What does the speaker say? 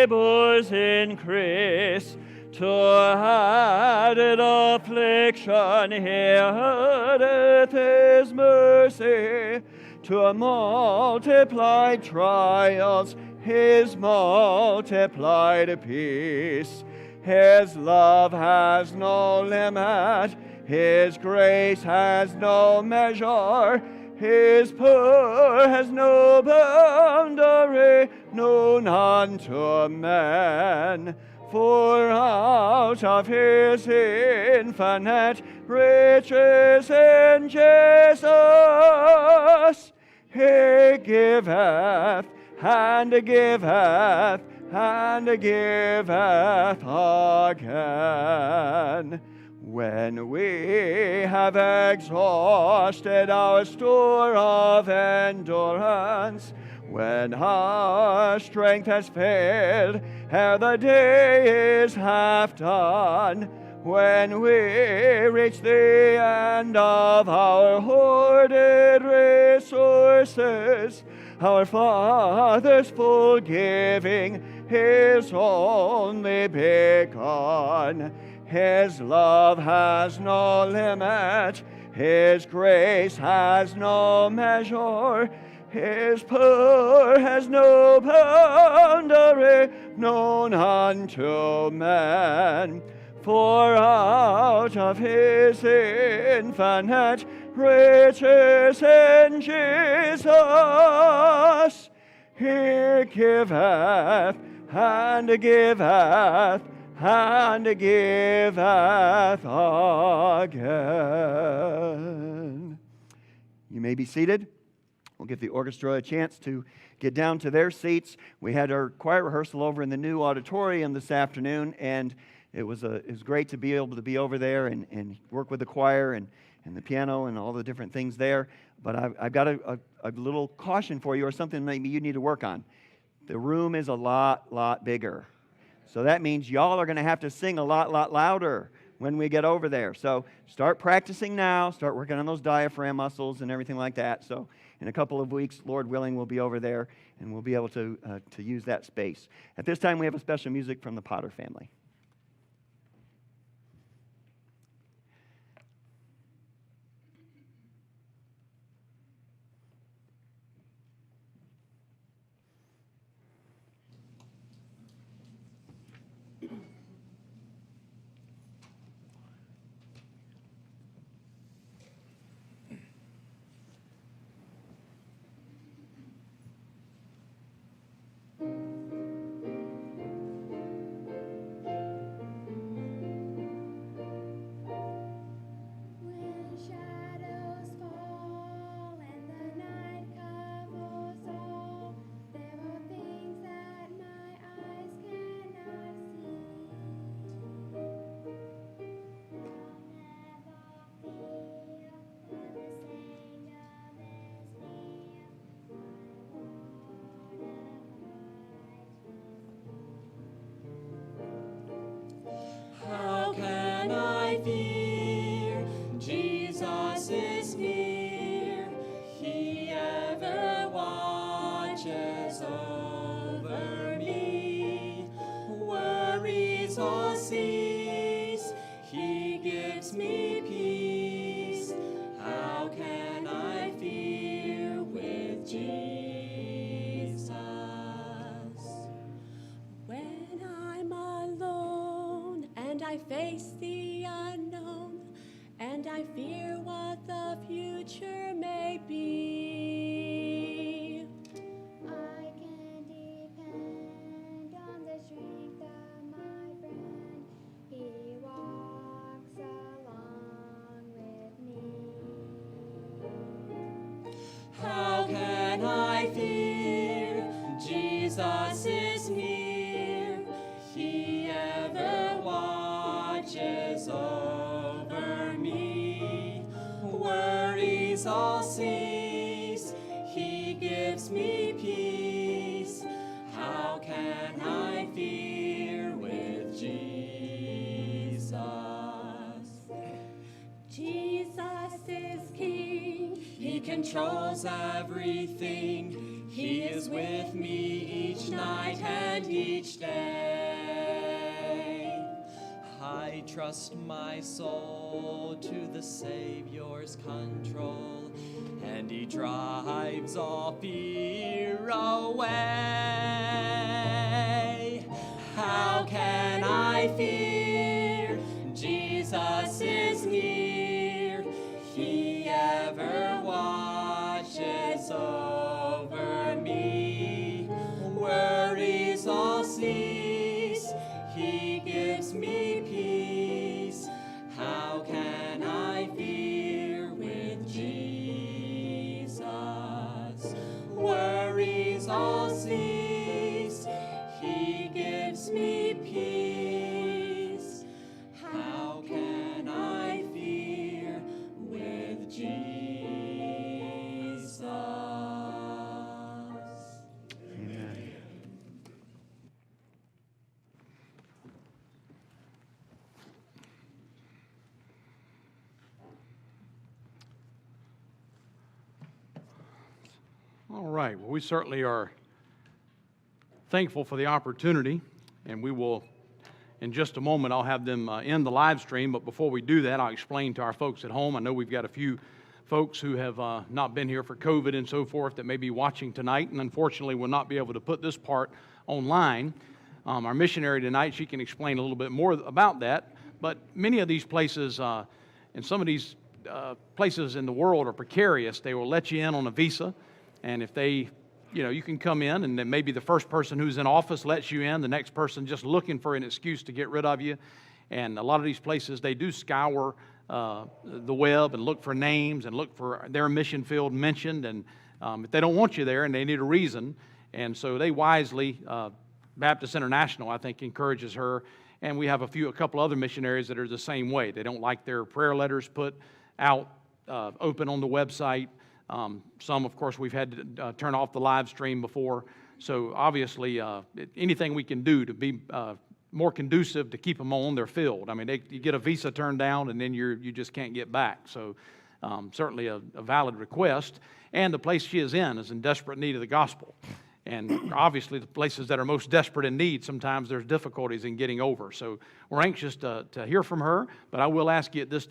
labors increase, to added affliction he addeth his mercy, to multiplied trials his multiplied peace. His love has no limit, his grace has no measure, his power has no boundary known unto man. For out of his infinite riches in Jesus, he giveth and giveth and giveth again. When we have exhausted our store of endurance, when our strength has failed ere the day is half done, when we reach the end of our hoarded resources, our Father's full giving is only begun. His love has no limit, his grace has no measure, his power has no boundary known unto man. For out of his infinite riches in Jesus, he giveth and giveth and giveth again. You may be seated. We'll give the orchestra a chance to get down to their seats. We had our choir rehearsal over in the new auditorium this afternoon, and it was great to be able to be over there and work with the choir and the piano and all the different things there. But I've got a little caution for you, or something maybe you need to work on. The room is a lot bigger. So that means y'all are going to have to sing a lot louder when we get over there. So start practicing now. Start working on those diaphragm muscles and everything like that. So in a couple of weeks, Lord willing, we'll be over there and we'll be able to use that space. At this time, we have a special music from the Potter family. Face the unknown, and I fear what the future may be. I can depend on the strength of my friend. He walks along with me. How can I fear? Jesus is near. He ever watches over me. Worries all cease. He gives me peace. How can I fear with Jesus? Jesus is King. He controls everything. He is with me each night and each day. I trust my soul to the Savior's control, and He drives all fear away. How can I fear? Jesus is near. He ever watches over me. Worries all cease. He gives me peace. How can I fear with Jesus? Worries all cease. He gives me peace. How can I fear with Jesus? Amen. All right. Well, we certainly are thankful for the opportunity, and we will, in just a moment, I'll have them end the live stream. But before we do that, I'll explain to our folks at home. I know we've got a few folks who have not been here for COVID and so forth that may be watching tonight, and unfortunately will not be able to put this part online. Our missionary tonight, she can explain a little bit more about that. But many of these places, and some of these places in the world are precarious. They will let you in on a visa, and if they, you can come in, and then maybe the first person who's in office lets you in, the next person just looking for an excuse to get rid of you. And a lot of these places, they do scour the web and look for names and look for their mission field mentioned, and if they don't want you there and they need a reason, and so they wisely, Baptist International, I think, encourages her, and we have a couple other missionaries that are the same way. They don't like their prayer letters put out open on the website. Some, of course, we've had to turn off the live stream before. So obviously, anything we can do to be more conducive to keep them on their field. I mean, you get a visa turned down, and then you just can't get back. So certainly a valid request. And the place she is in desperate need of the gospel. And obviously, the places that are most desperate in need, sometimes there's difficulties in getting over. So we're anxious to hear from her, but I will ask you at this